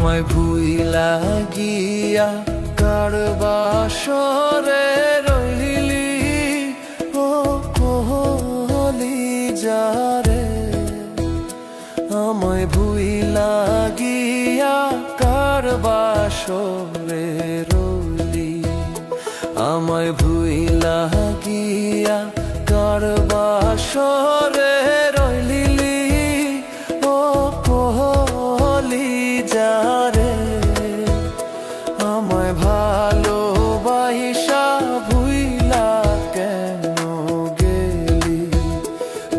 আমায় ভুইলা গিয়া কার বাসরে রইলি ও কলি যারে। আমায় ভুইলা গিয়া কার বাসরে রইলি, আমায় ভুইলা গিয়া কার বাসরে রইলি ও কলি যারে। আমায় ভালোবাসা ভুইলা কেন গেলি,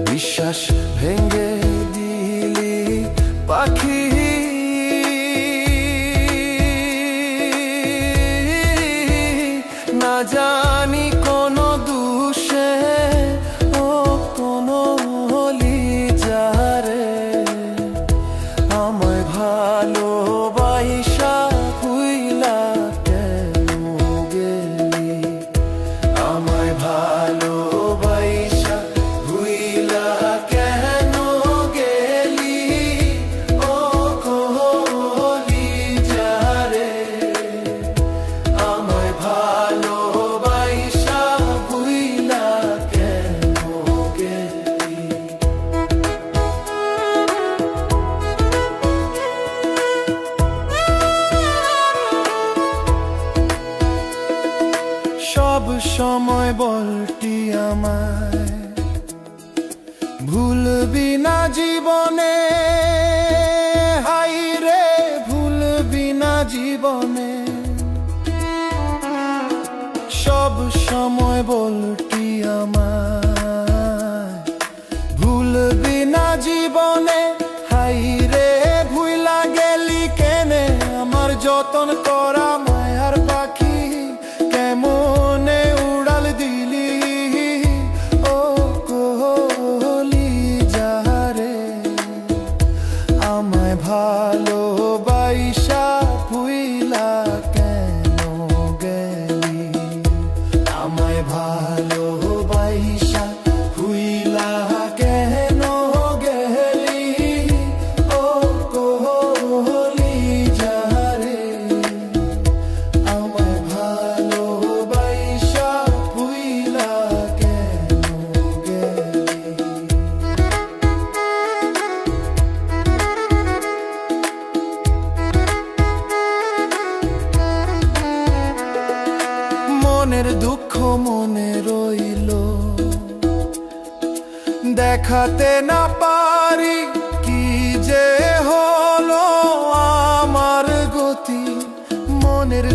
বিশ্বাস ভেঙে দিলি পাখি। না জানি কোন দুষে ও কোন হলি যারে। আমায় ভালোবাসা ভুইলা কেন গেলি, আমায় ভালোবাসা ভুইলা কেন গেলি ও কলি যারে। আমায় ভালোবাসা ভুইলা কেন গেলি। সব সময় বলটি আমায় ভুলবি না জীবনে, হাই রে ভুলবি না জীবনে। সব সময় বলটি আমায় ভুলবি না জীবনে, হাই রে ভুইলা গেলি কেনে আমার যতন করা মায়ার পাখি। কেমনে উড়াল দিলি ও কলি যারে। আমায় ভালোবাসা ভুইলা কেন গেলি, আমায় ভালোবাসা ভুইলা কেন গেলি ও কলি যারে। আমায় ভালোবাসা ভুইলা কেন গেলি। মনের দুঃখ মনে রইল, দেখাতে না পারি কি যে হলো আমার গতি। মনের